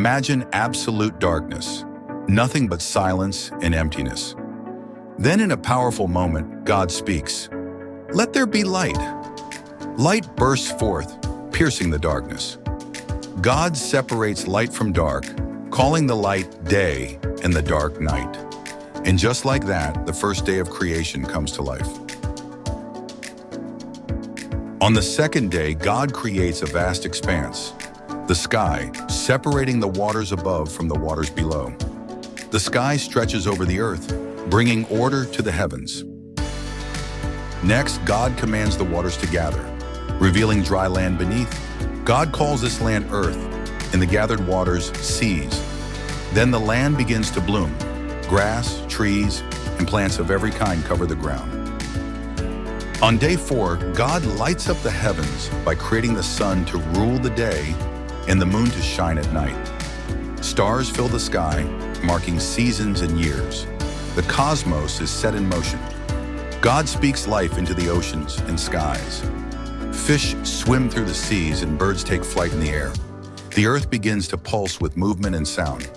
Imagine absolute darkness, nothing but silence and emptiness. Then in a powerful moment, God speaks. Let there be light. Light bursts forth, piercing the darkness. God separates light from dark, calling the light day and the dark night. And just like that, the first day of creation comes to life. On the second day, God creates a vast expanse, the sky, separating the waters above from the waters below. The sky stretches over the earth, bringing order to the heavens. Next, God commands the waters to gather, revealing dry land beneath. God calls this land earth, and the gathered waters seas. Then the land begins to bloom. Grass, trees, and plants of every kind cover the ground. On day 4, God lights up the heavens by creating the sun to rule the day and the moon to shine at night. Stars fill the sky, marking seasons and years. The cosmos is set in motion. God speaks life into the oceans and skies. Fish swim through the seas and birds take flight in the air. The earth begins to pulse with movement and sound.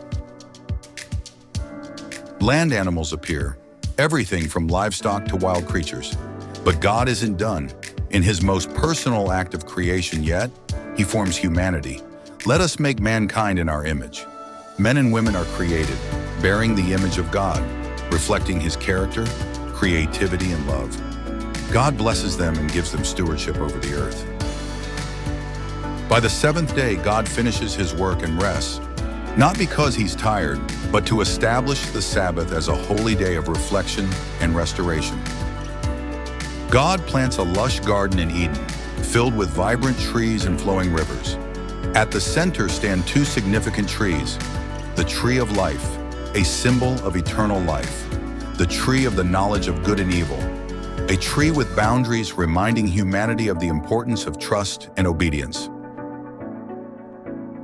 Land animals appear, everything from livestock to wild creatures. But God isn't done. In his most personal act of creation yet, he forms humanity. Let us make mankind in our image. Men and women are created, bearing the image of God, reflecting his character, creativity, and love. God blesses them and gives them stewardship over the earth. By the 7th day, God finishes his work and rests, not because he's tired, but to establish the Sabbath as a holy day of reflection and restoration. God plants a lush garden in Eden, filled with vibrant trees and flowing rivers. At the center stand 2 significant trees, the tree of life, a symbol of eternal life, the tree of the knowledge of good and evil, a tree with boundaries reminding humanity of the importance of trust and obedience.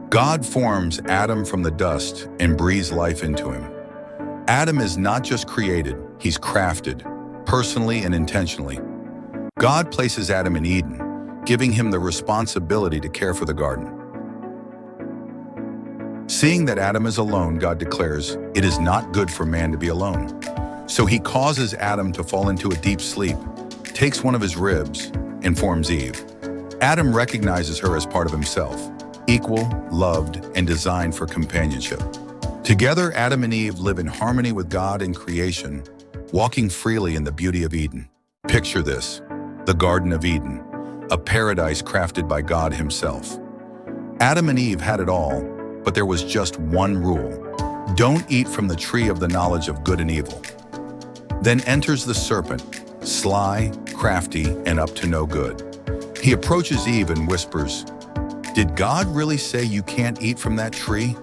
God forms Adam from the dust and breathes life into him. Adam is not just created, he's crafted, personally and intentionally. God places Adam in Eden, giving him the responsibility to care for the garden. Seeing that Adam is alone, God declares, "It is not good for man to be alone." So he causes Adam to fall into a deep sleep, takes one of his ribs, and forms Eve. Adam recognizes her as part of himself, equal, loved, and designed for companionship. Together, Adam and Eve live in harmony with God and creation, walking freely in the beauty of Eden. Picture this, the Garden of Eden, a paradise crafted by God himself. Adam and Eve had it all, but there was just one rule. Don't eat from the tree of the knowledge of good and evil. Then enters the serpent, sly, crafty, and up to no good. He approaches Eve and whispers, "Did God really say you can't eat from that tree?"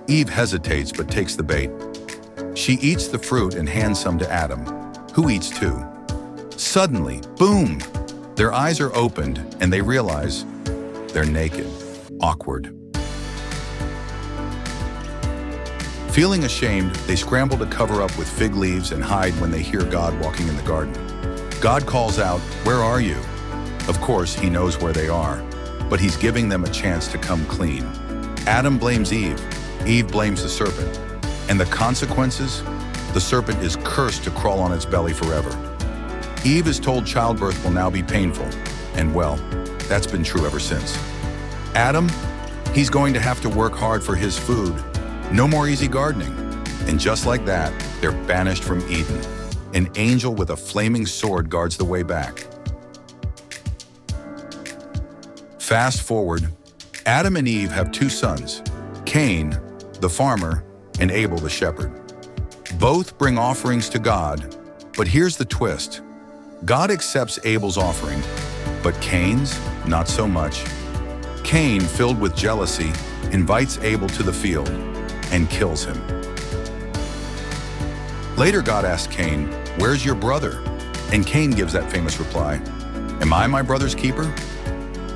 Eve hesitates but takes the bait. She eats the fruit and hands some to Adam, who eats too. Suddenly, boom! Their eyes are opened and they realize they're naked. Awkward. Feeling ashamed, they scramble to cover up with fig leaves and hide when they hear God walking in the garden. God calls out, "Where are you?" Of course, he knows where they are, but he's giving them a chance to come clean. Adam blames Eve. Eve blames the serpent. And the consequences? The serpent is cursed to crawl on its belly forever. Eve is told childbirth will now be painful. And well, that's been true ever since. Adam, he's going to have to work hard for his food. No more easy gardening. And just like that, they're banished from Eden. An angel with a flaming sword guards the way back. Fast forward, Adam and Eve have 2 sons, Cain, the farmer, and Abel, the shepherd. Both bring offerings to God, but here's the twist. God accepts Abel's offering, but Cain's, not so much. Cain, filled with jealousy, invites Abel to the field and kills him. Later, God asks Cain, "Where's your brother?" And Cain gives that famous reply, "Am I my brother's keeper?"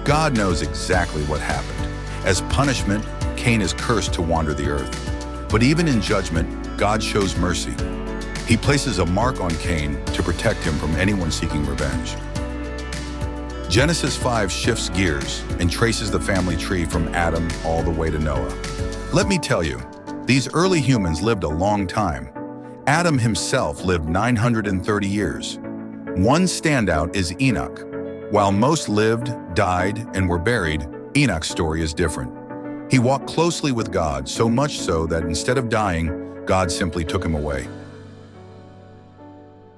God knows exactly what happened. As punishment, Cain is cursed to wander the earth. But even in judgment, God shows mercy. He places a mark on Cain to protect him from anyone seeking revenge. Genesis 5 shifts gears and traces the family tree from Adam all the way to Noah. Let me tell you, these early humans lived a long time. Adam himself lived 930 years. One standout is Enoch. While most lived, died, and were buried, Enoch's story is different. He walked closely with God, so much so that instead of dying, God simply took him away.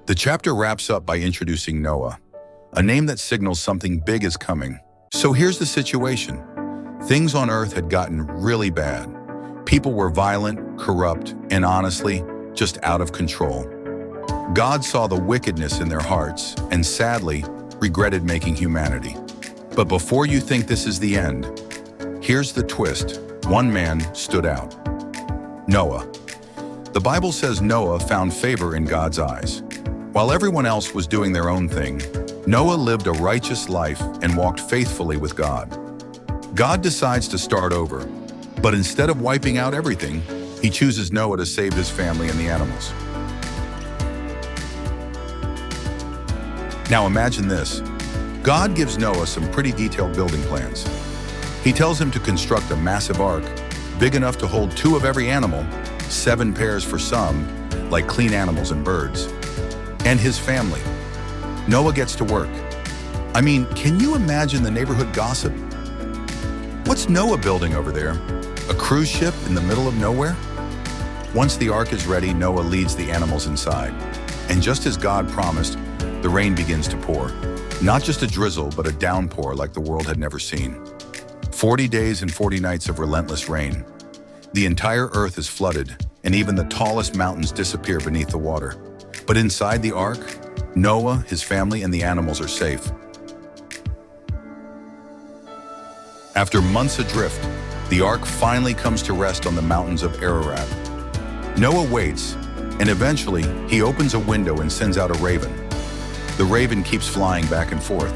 The chapter wraps up by introducing Noah, a name that signals something big is coming. So here's the situation. Things on earth had gotten really bad. People were violent, corrupt, and honestly, just out of control. God saw the wickedness in their hearts and sadly regretted making humanity. But before you think this is the end, here's the twist. One man stood out. Noah. The Bible says Noah found favor in God's eyes. While everyone else was doing their own thing, Noah lived a righteous life and walked faithfully with God. God decides to start over, but instead of wiping out everything, he chooses Noah to save his family and the animals. Now imagine this. God gives Noah some pretty detailed building plans. He tells him to construct a massive ark, big enough to hold 2 of every animal, 7 pairs for some, like clean animals and birds, and his family. Noah gets to work. I mean, can you imagine the neighborhood gossip? What's Noah building over there? A cruise ship in the middle of nowhere? Once the ark is ready, Noah leads the animals inside. And just as God promised, the rain begins to pour. Not just a drizzle, but a downpour like the world had never seen. 40 days and 40 nights of relentless rain. The entire earth is flooded, and even the tallest mountains disappear beneath the water. But inside the ark, Noah, his family, and the animals are safe. After months adrift, the ark finally comes to rest on the mountains of Ararat. Noah waits, and eventually he opens a window and sends out a raven. The raven keeps flying back and forth,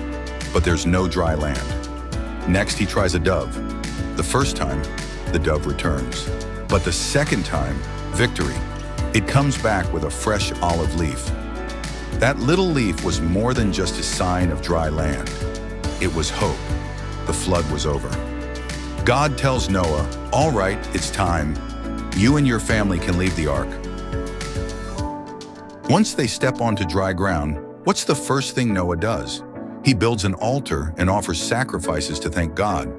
but there's no dry land. Next, he tries a dove. The first time, the dove returns. But the second time, victory. It comes back with a fresh olive leaf. That little leaf was more than just a sign of dry land. It was hope. The flood was over. God tells Noah, "All right, it's time. You and your family can leave the ark." Once they step onto dry ground, what's the first thing Noah does? He builds an altar and offers sacrifices to thank God,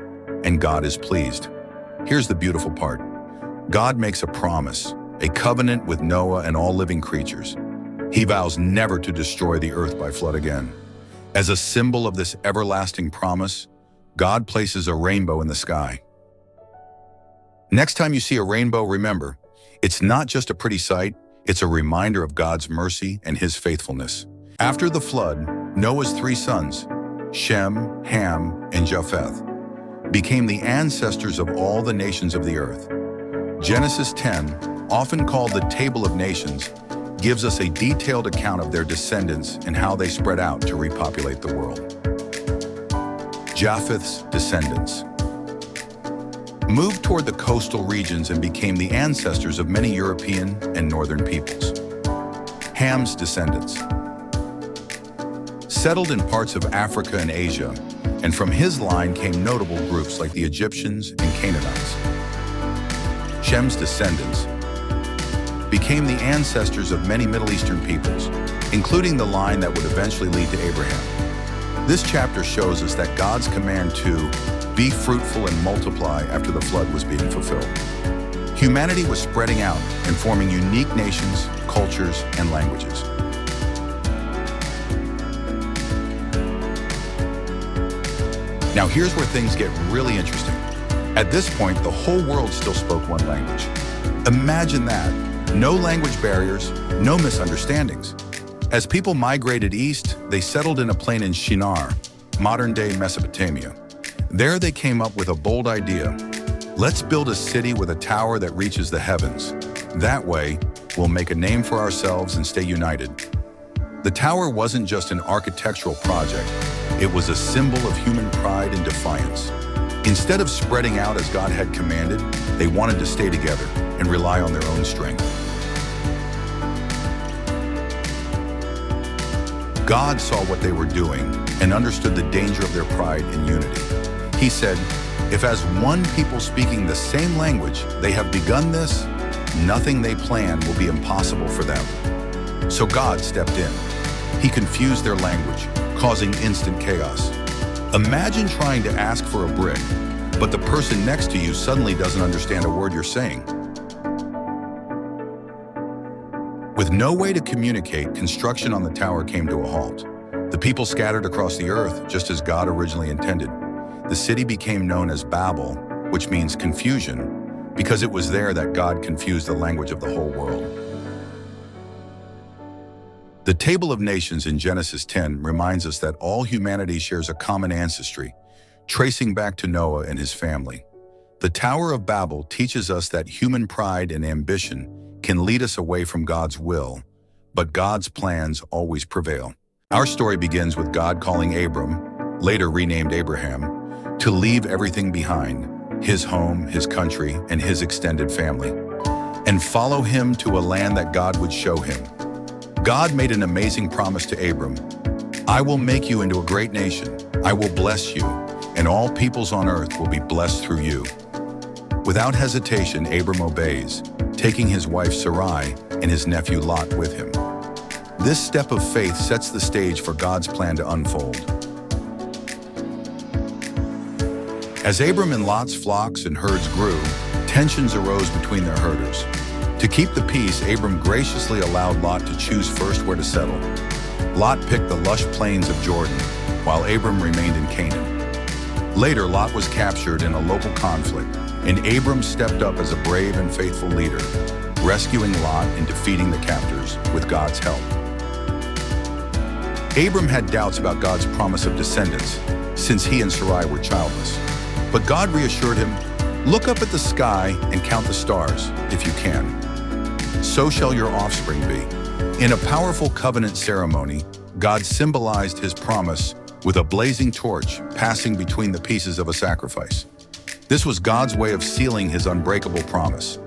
and God is pleased. Here's the beautiful part. God makes a promise, a covenant with Noah and all living creatures. He vows never to destroy the earth by flood again. As a symbol of this everlasting promise, God places a rainbow in the sky. Next time you see a rainbow, remember, it's not just a pretty sight, it's a reminder of God's mercy and his faithfulness. After the flood, Noah's 3 sons, Shem, Ham, and Japheth, became the ancestors of all the nations of the earth. Genesis 10, often called the Table of Nations, gives us a detailed account of their descendants and how they spread out to repopulate the world. Japheth's descendants moved toward the coastal regions and became the ancestors of many European and northern peoples. Ham's descendants settled in parts of Africa and Asia, and from his line came notable groups like the Egyptians and Canaanites. Shem's descendants became the ancestors of many Middle Eastern peoples, including the line that would eventually lead to Abraham. This chapter shows us that God's command to be fruitful and multiply after the flood was being fulfilled. Humanity was spreading out and forming unique nations, cultures, and languages. Now here's where things get really interesting. At this point, the whole world still spoke one language. Imagine that. No language barriers, no misunderstandings. As people migrated east, they settled in a plain in Shinar, modern-day Mesopotamia. There they came up with a bold idea. Let's build a city with a tower that reaches the heavens. That way, we'll make a name for ourselves and stay united. The tower wasn't just an architectural project. It was a symbol of human pride and defiance. Instead of spreading out as God had commanded, they wanted to stay together and rely on their own strength. God saw what they were doing and understood the danger of their pride and unity. He said, If as one people speaking the same language they have begun this, nothing they plan will be impossible for them. So God stepped in. He confused their language, causing instant chaos. Imagine trying to ask for a brick, but the person next to you suddenly doesn't understand a word you're saying. With no way to communicate, construction on the tower came to a halt. The people scattered across the earth, just as God originally intended. The city became known as Babel, which means confusion, because it was there that God confused the language of the whole world. The Table of Nations in Genesis 10 reminds us that all humanity shares a common ancestry, tracing back to Noah and his family. The Tower of Babel teaches us that human pride and ambition can lead us away from God's will, but God's plans always prevail. Our story begins with God calling Abram, later renamed Abraham, to leave everything behind, his home, his country, and his extended family, and follow him to a land that God would show him. God made an amazing promise to Abram. I will make you into a great nation. I will bless you, and all peoples on earth will be blessed through you. Without hesitation, Abram obeys, taking his wife Sarai and his nephew Lot with him. This step of faith sets the stage for God's plan to unfold. As Abram and Lot's flocks and herds grew, tensions arose between their herders. To keep the peace, Abram graciously allowed Lot to choose first where to settle. Lot picked the lush plains of Jordan, while Abram remained in Canaan. Later, Lot was captured in a local conflict, and Abram stepped up as a brave and faithful leader, rescuing Lot and defeating the captors with God's help. Abram had doubts about God's promise of descendants, since he and Sarai were childless. But God reassured him, "Look up at the sky and count the stars, if you can. So shall your offspring be." In a powerful covenant ceremony, God symbolized his promise with a blazing torch passing between the pieces of a sacrifice. This was God's way of sealing his unbreakable promise.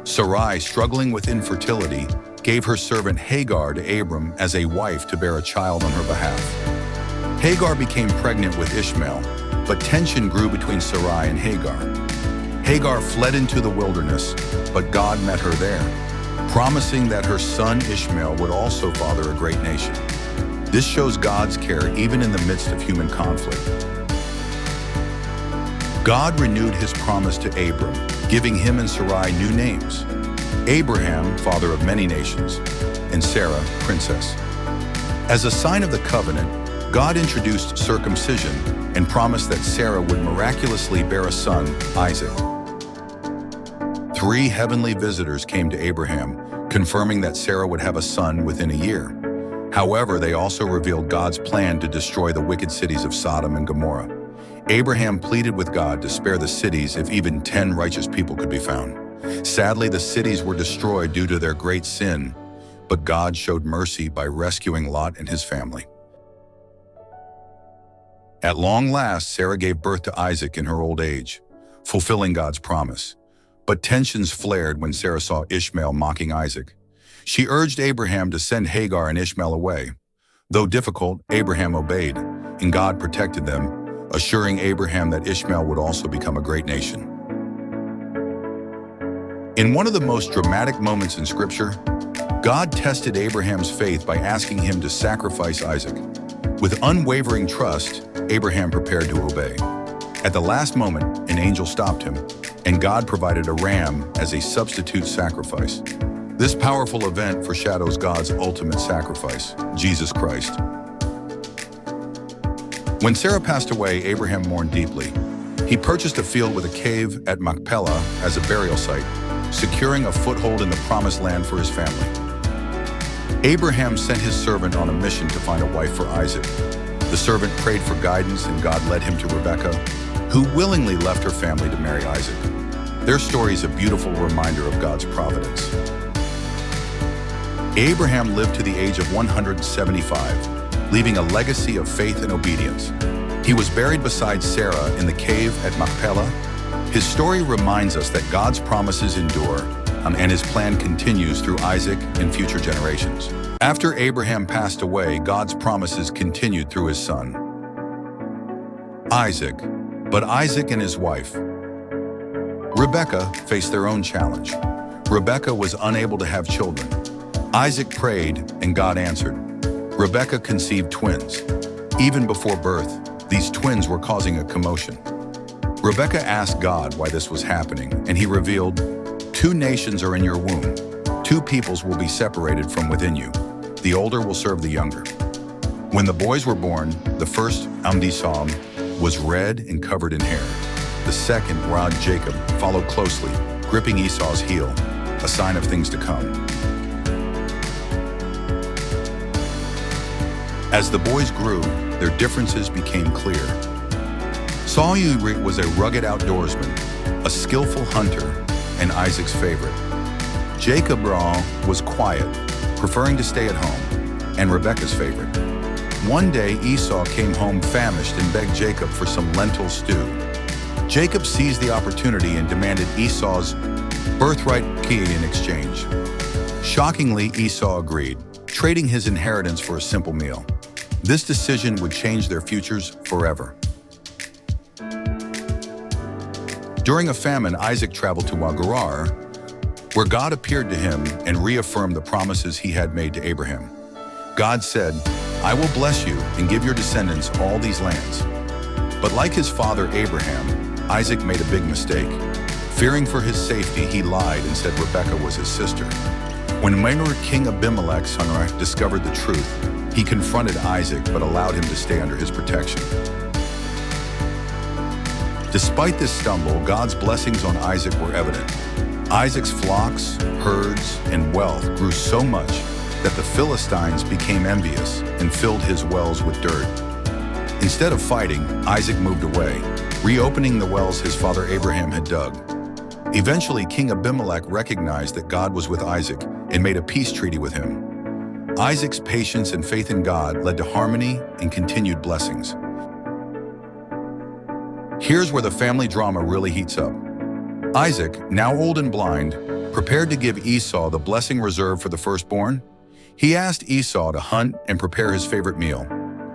Sarai, struggling with infertility, gave her servant Hagar to Abram as a wife to bear a child on her behalf. Hagar became pregnant with Ishmael, but tension grew between Sarai and Hagar. Hagar fled into the wilderness, but God met her there, promising that her son Ishmael would also father a great nation. This shows God's care even in the midst of human conflict. God renewed his promise to Abram, giving him and Sarai new names: Abraham, father of many nations, and Sarah, princess. As a sign of the covenant, God introduced circumcision and promised that Sarah would miraculously bear a son, Isaac. 3 heavenly visitors came to Abraham, confirming that Sarah would have a son within a year. However, they also revealed God's plan to destroy the wicked cities of Sodom and Gomorrah. Abraham pleaded with God to spare the cities if even 10 righteous people could be found. Sadly, the cities were destroyed due to their great sin, but God showed mercy by rescuing Lot and his family. At long last, Sarah gave birth to Isaac in her old age, fulfilling God's promise. But tensions flared when Sarah saw Ishmael mocking Isaac. She urged Abraham to send Hagar and Ishmael away. Though difficult, Abraham obeyed, and God protected them, assuring Abraham that Ishmael would also become a great nation. In one of the most dramatic moments in Scripture, God tested Abraham's faith by asking him to sacrifice Isaac. With unwavering trust, Abraham prepared to obey. At the last moment, an angel stopped him, and God provided a ram as a substitute sacrifice. This powerful event foreshadows God's ultimate sacrifice, Jesus Christ. When Sarah passed away, Abraham mourned deeply. He purchased a field with a cave at Machpelah as a burial site, securing a foothold in the promised land for his family. Abraham sent his servant on a mission to find a wife for Isaac. The servant prayed for guidance, and God led him to Rebekah, who willingly left her family to marry Isaac. Their story is a beautiful reminder of God's providence. Abraham lived to the age of 175, leaving a legacy of faith and obedience. He was buried beside Sarah in the cave at Machpelah. His story reminds us that God's promises endure, and his plan continues through Isaac and future generations. After Abraham passed away, God's promises continued through his son. Isaac. But Isaac and his wife, Rebekah, faced their own challenge. Rebekah was unable to have children. Isaac prayed, and God answered. Rebekah conceived twins. Even before birth, these twins were causing a commotion. Rebekah asked God why this was happening, and he revealed, "Two nations are in your womb. Two peoples will be separated from within you. The older will serve the younger." When the boys were born, the first, Amdisam, was red and covered in hair. The second, Rod Jacob, followed closely, gripping Esau's heel, a sign of things to come. As the boys grew, their differences became clear. Saul was a rugged outdoorsman, a skillful hunter, and Isaac's favorite. Jacob was quiet, preferring to stay at home, and Rebekah's favorite. One day, Esau came home famished and begged Jacob for some lentil stew. Jacob seized the opportunity and demanded Esau's birthright key in exchange. Shockingly, Esau agreed, trading his inheritance for a simple meal. This decision would change their futures forever. During a famine, Isaac traveled to Gerar, where God appeared to him and reaffirmed the promises he had made to Abraham. God said, "I will bless you and give your descendants all these lands." But like his father Abraham, Isaac made a big mistake. Fearing for his safety, he lied and said Rebekah was his sister. When King Abimelech's son discovered the truth, he confronted Isaac but allowed him to stay under his protection. Despite this stumble, God's blessings on Isaac were evident. Isaac's flocks, herds, and wealth grew so much that the Philistines became envious and filled his wells with dirt. Instead of fighting, Isaac moved away, reopening the wells his father Abraham had dug. Eventually, King Abimelech recognized that God was with Isaac and made a peace treaty with him. Isaac's patience and faith in God led to harmony and continued blessings. Here's where the family drama really heats up. Isaac, now old and blind, prepared to give Esau the blessing reserved for the firstborn. He asked Esau to hunt and prepare his favorite meal,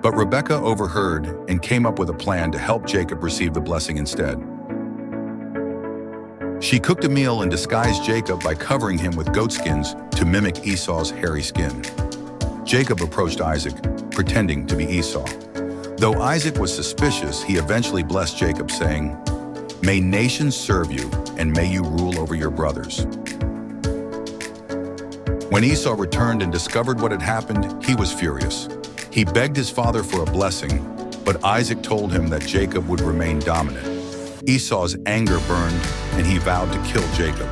but Rebekah overheard and came up with a plan to help Jacob receive the blessing instead. She cooked a meal and disguised Jacob by covering him with goatskins to mimic Esau's hairy skin. Jacob approached Isaac, pretending to be Esau. Though Isaac was suspicious, he eventually blessed Jacob, saying, "May nations serve you, and may you rule over your brothers." When Esau returned and discovered what had happened, he was furious. He begged his father for a blessing, but Isaac told him that Jacob would remain dominant. Esau's anger burned, and he vowed to kill Jacob.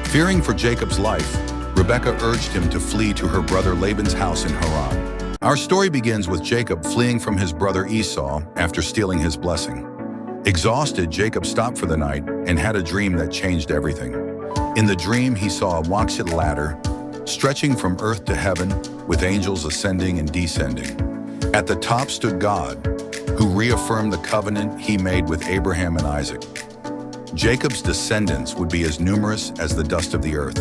Fearing for Jacob's life, Rebekah urged him to flee to her brother Laban's house in Haran. Our story begins with Jacob fleeing from his brother Esau after stealing his blessing. Exhausted, Jacob stopped for the night and had a dream that changed everything. In the dream, he saw a waxed ladder stretching from earth to heaven, with angels ascending and descending. At the top stood God, who reaffirmed the covenant he made with Abraham and Isaac. Jacob's descendants would be as numerous as the dust of the earth.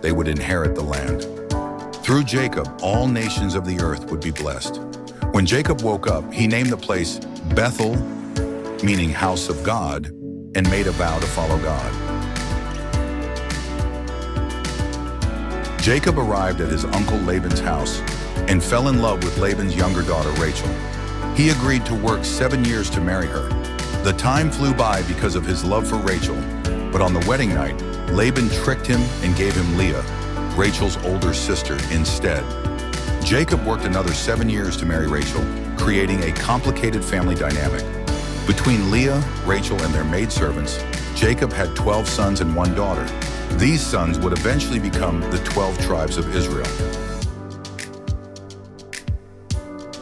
They would inherit the land. Through Jacob, all nations of the earth would be blessed. When Jacob woke up, he named the place Bethel, meaning house of God, and made a vow to follow God. Jacob arrived at his uncle Laban's house and fell in love with Laban's younger daughter, Rachel. He agreed to work 7 years to marry her. The time flew by because of his love for Rachel, but on the wedding night, Laban tricked him and gave him Leah, Rachel's older sister, instead. Jacob worked another 7 years to marry Rachel, creating a complicated family dynamic. Between Leah, Rachel, and their maidservants, Jacob had 12 sons and 1 daughter. These sons would eventually become the 12 tribes of Israel.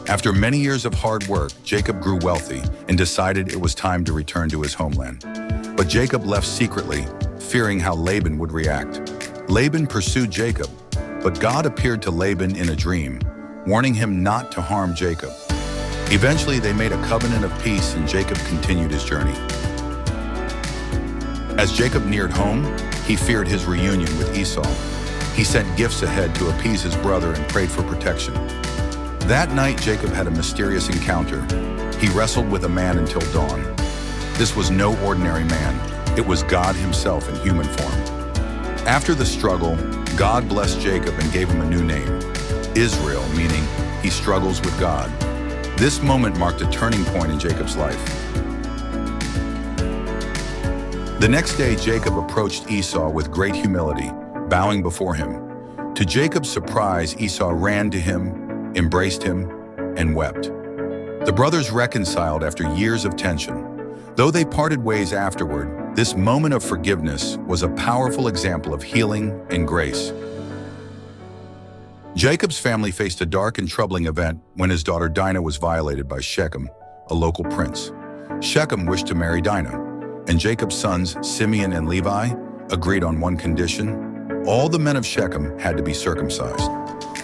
After many years of hard work, Jacob grew wealthy and decided it was time to return to his homeland. But Jacob left secretly, fearing how Laban would react. Laban pursued Jacob, but God appeared to Laban in a dream, warning him not to harm Jacob. Eventually, they made a covenant of peace and Jacob continued his journey. As Jacob neared home, he feared his reunion with Esau. He sent gifts ahead to appease his brother and prayed for protection. That night, Jacob had a mysterious encounter. He wrestled with a man until dawn. This was no ordinary man. It was God himself in human form. After the struggle, God blessed Jacob and gave him a new name, Israel, meaning he struggles with God. This moment marked a turning point in Jacob's life. The next day, Jacob approached Esau with great humility, bowing before him. To Jacob's surprise, Esau ran to him, embraced him, and wept. The brothers reconciled after years of tension. Though they parted ways afterward, this moment of forgiveness was a powerful example of healing and grace. Jacob's family faced a dark and troubling event when his daughter Dinah was violated by Shechem, a local prince. Shechem wished to marry Dinah, and Jacob's sons, Simeon and Levi, agreed on one condition: all the men of Shechem had to be circumcised.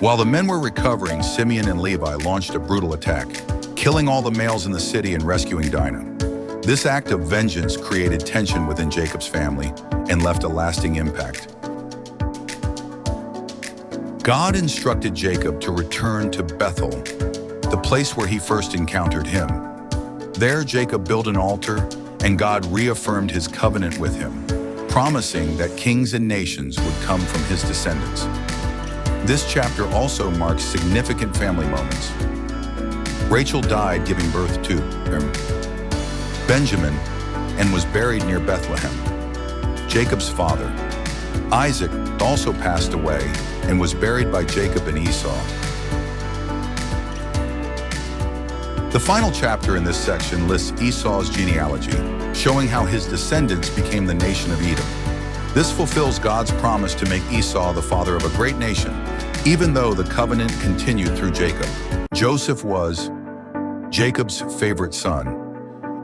While the men were recovering, Simeon and Levi launched a brutal attack, killing all the males in the city and rescuing Dinah. This act of vengeance created tension within Jacob's family and left a lasting impact. God instructed Jacob to return to Bethel, the place where he first encountered him. There, Jacob built an altar, and God reaffirmed his covenant with him, promising that kings and nations would come from his descendants. This chapter also marks significant family moments. Rachel died giving birth to Benjamin and was buried near Bethlehem. Jacob's father, Isaac, also passed away and was buried by Jacob and Esau. The final chapter in this section lists Esau's genealogy, showing how his descendants became the nation of Edom. This fulfills God's promise to make Esau the father of a great nation, even though the covenant continued through Jacob. Joseph was Jacob's favorite son,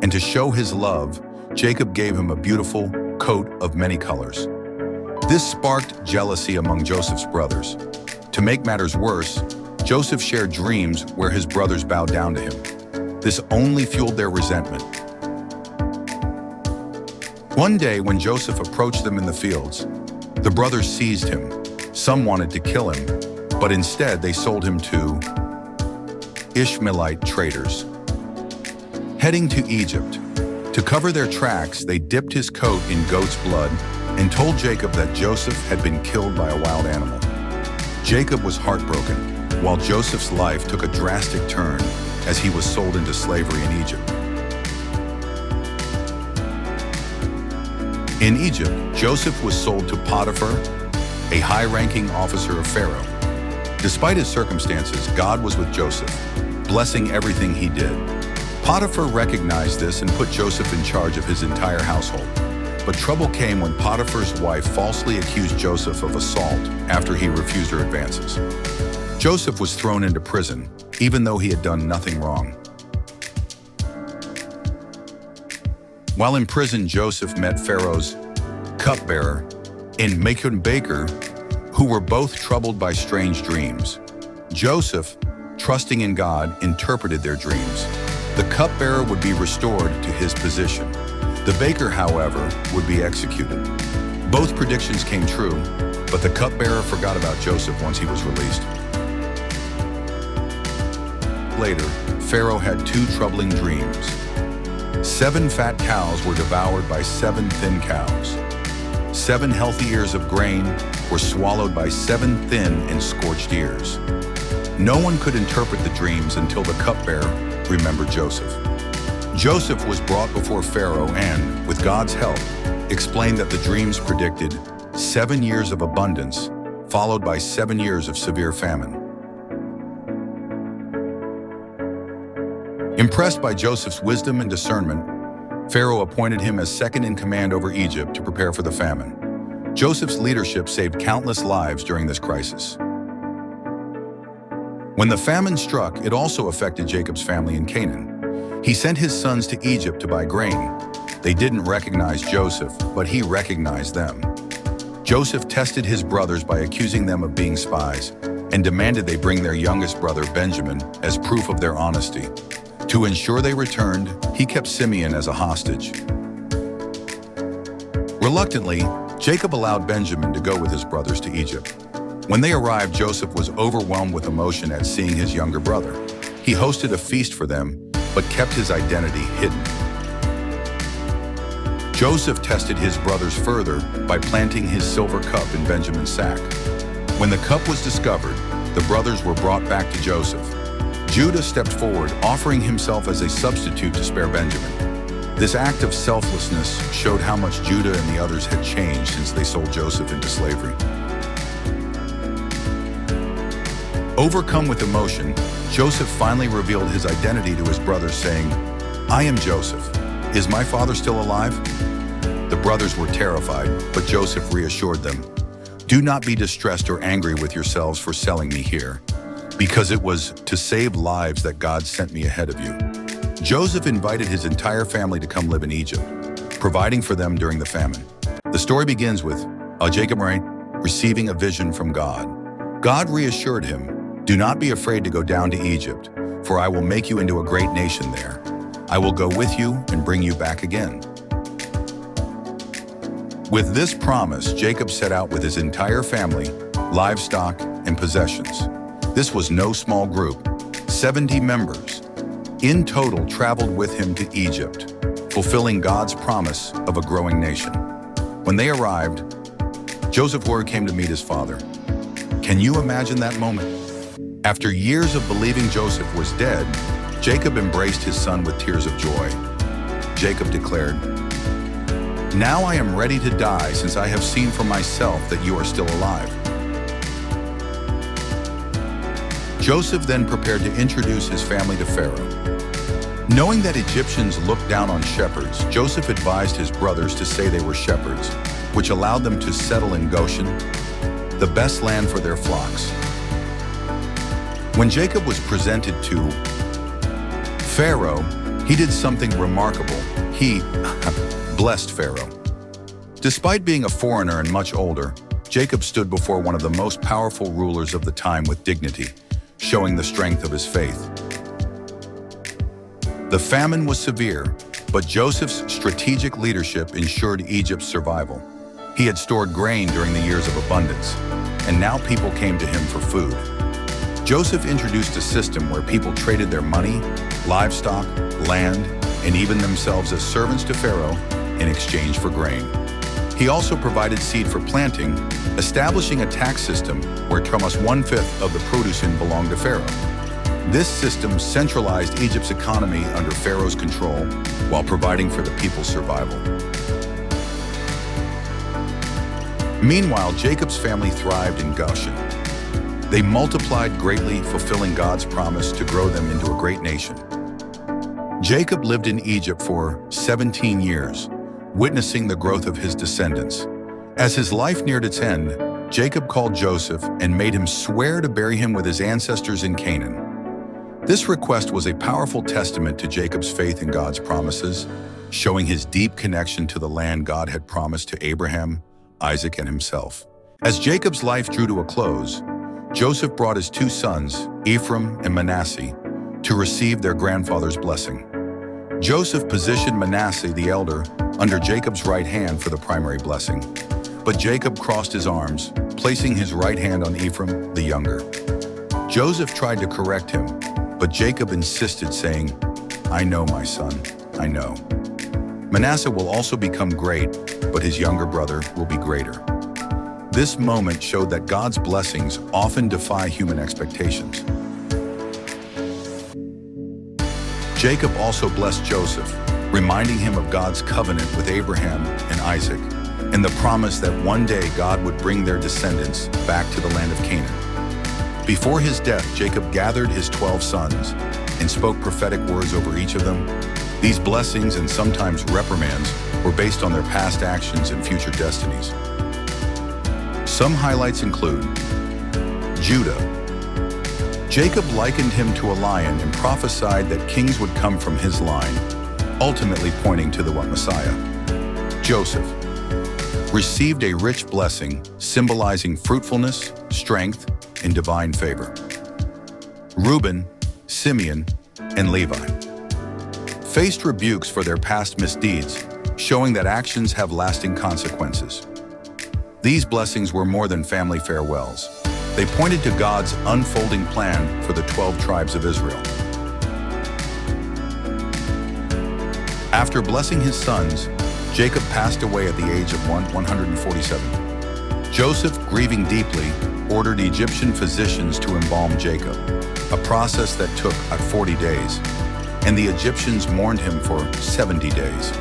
and to show his love, Jacob gave him a beautiful coat of many colors. This sparked jealousy among Joseph's brothers. To make matters worse, Joseph shared dreams where his brothers bowed down to him. This only fueled their resentment. One day, when Joseph approached them in the fields, the brothers seized him. Some wanted to kill him, but instead they sold him to Ishmaelite traders. Heading to Egypt, to cover their tracks, they dipped his coat in goat's blood and told Jacob that Joseph had been killed by a wild animal. Jacob was heartbroken, while Joseph's life took a drastic turn as he was sold into slavery in Egypt. In Egypt, Joseph was sold to Potiphar, a high-ranking officer of Pharaoh. Despite his circumstances, God was with Joseph, blessing everything he did. Potiphar recognized this and put Joseph in charge of his entire household. But trouble came when Potiphar's wife falsely accused Joseph of assault after he refused her advances. Joseph was thrown into prison, even though he had done nothing wrong. While in prison, Joseph met Pharaoh's cupbearer and baker, who were both troubled by strange dreams. Joseph, trusting in God, interpreted their dreams. The cupbearer would be restored to his position. The baker, however, would be executed. Both predictions came true, but the cupbearer forgot about Joseph once he was released. Later, Pharaoh had two troubling dreams. 7 fat cows were devoured by 7 thin cows. 7 healthy ears of grain were swallowed by 7 thin and scorched ears. No one could interpret the dreams until the cupbearer remembered Joseph. Joseph was brought before Pharaoh and, with God's help, explained that the dreams predicted 7 years of abundance, followed by 7 years of severe famine. Impressed by Joseph's wisdom and discernment, Pharaoh appointed him as second in command over Egypt to prepare for the famine. Joseph's leadership saved countless lives during this crisis. When the famine struck, it also affected Jacob's family in Canaan. He sent his sons to Egypt to buy grain. They didn't recognize Joseph, but he recognized them. Joseph tested his brothers by accusing them of being spies and demanded they bring their youngest brother, Benjamin, as proof of their honesty. To ensure they returned, he kept Simeon as a hostage. Reluctantly, Jacob allowed Benjamin to go with his brothers to Egypt. When they arrived, Joseph was overwhelmed with emotion at seeing his younger brother. He hosted a feast for them, but kept his identity hidden. Joseph tested his brothers further by planting his silver cup in Benjamin's sack. When the cup was discovered, the brothers were brought back to Joseph. Judah stepped forward, offering himself as a substitute to spare Benjamin. This act of selflessness showed how much Judah and the others had changed since they sold Joseph into slavery. Overcome with emotion, Joseph finally revealed his identity to his brothers, saying, "I am Joseph. Is my father still alive?" The brothers were terrified, but Joseph reassured them, "Do not be distressed or angry with yourselves for selling me here, because it was to save lives that God sent me ahead of you." Joseph invited his entire family to come live in Egypt, providing for them during the famine. The story begins with Jacob receiving a vision from God. God reassured him, "Do not be afraid to go down to Egypt, for I will make you into a great nation there. I will go with you and bring you back again." With this promise, Jacob set out with his entire family, livestock, and possessions. This was no small group. 70 members in total traveled with him to Egypt, fulfilling God's promise of a growing nation. When they arrived, Joseph came to meet his father. Can you imagine that moment? After years of believing Joseph was dead, Jacob embraced his son with tears of joy. Jacob declared, "Now I am ready to die, since I have seen for myself that you are still alive." Joseph then prepared to introduce his family to Pharaoh. Knowing that Egyptians looked down on shepherds, Joseph advised his brothers to say they were shepherds, which allowed them to settle in Goshen, the best land for their flocks. When Jacob was presented to Pharaoh, he did something remarkable. He blessed Pharaoh. Despite being a foreigner and much older, Jacob stood before one of the most powerful rulers of the time with dignity, showing the strength of his faith. The famine was severe, but Joseph's strategic leadership ensured Egypt's survival. He had stored grain during the years of abundance, and now people came to him for food. Joseph introduced a system where people traded their money, livestock, land, and even themselves as servants to Pharaoh in exchange for grain. He also provided seed for planting, establishing a tax system where almost 1/5 of the produce belonged to Pharaoh. This system centralized Egypt's economy under Pharaoh's control while providing for the people's survival. Meanwhile, Jacob's family thrived in Goshen. They multiplied greatly, fulfilling God's promise to grow them into a great nation. Jacob lived in Egypt for 17 years, witnessing the growth of his descendants. As his life neared its end, Jacob called Joseph and made him swear to bury him with his ancestors in Canaan. This request was a powerful testament to Jacob's faith in God's promises, showing his deep connection to the land God had promised to Abraham, Isaac, and himself. As Jacob's life drew to a close, Joseph brought his 2 sons, Ephraim and Manasseh, to receive their grandfather's blessing. Joseph positioned Manasseh, the elder, under Jacob's right hand for the primary blessing, but Jacob crossed his arms, placing his right hand on Ephraim, the younger. Joseph tried to correct him, but Jacob insisted, saying, "I know, my son, I know. Manasseh will also become great, but his younger brother will be greater." This moment showed that God's blessings often defy human expectations. Jacob also blessed Joseph, reminding him of God's covenant with Abraham and Isaac, and the promise that one day God would bring their descendants back to the land of Canaan. Before his death, Jacob gathered his 12 sons and spoke prophetic words over each of them. These blessings, and sometimes reprimands, were based on their past actions and future destinies. Some highlights include Judah. Jacob likened him to a lion and prophesied that kings would come from his line, ultimately pointing to the Messiah. Joseph received a rich blessing symbolizing fruitfulness, strength, and divine favor. Reuben, Simeon, and Levi faced rebukes for their past misdeeds, showing that actions have lasting consequences. These blessings were more than family farewells. They pointed to God's unfolding plan for the 12 tribes of Israel. After blessing his sons, Jacob passed away at the age of 147. Joseph, grieving deeply, ordered Egyptian physicians to embalm Jacob, a process that took 40 days, and the Egyptians mourned him for 70 days.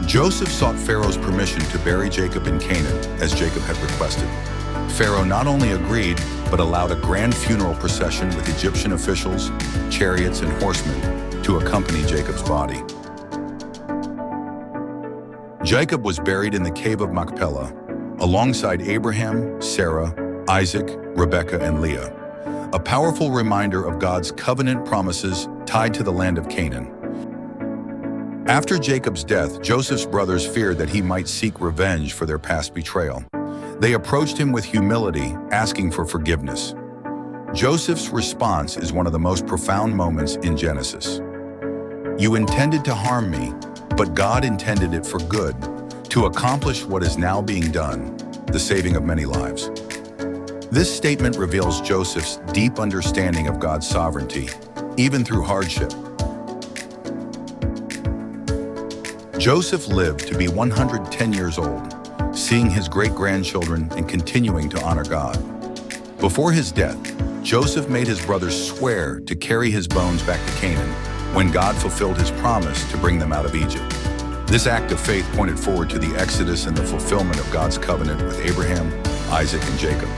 Joseph sought Pharaoh's permission to bury Jacob in Canaan, as Jacob had requested. Pharaoh not only agreed, but allowed a grand funeral procession with Egyptian officials, chariots, and horsemen to accompany Jacob's body. Jacob was buried in the cave of Machpelah, alongside Abraham, Sarah, Isaac, Rebekah, and Leah, a powerful reminder of God's covenant promises tied to the land of Canaan. After Jacob's death, Joseph's brothers feared that he might seek revenge for their past betrayal. They approached him with humility, asking for forgiveness. Joseph's response is one of the most profound moments in Genesis. "You intended to harm me, but God intended it for good, to accomplish what is now being done, the saving of many lives." This statement reveals Joseph's deep understanding of God's sovereignty, even through hardship. Joseph lived to be 110 years old, seeing his great-grandchildren and continuing to honor God. Before his death, Joseph made his brothers swear to carry his bones back to Canaan when God fulfilled his promise to bring them out of Egypt. This act of faith pointed forward to the Exodus and the fulfillment of God's covenant with Abraham, Isaac, and Jacob.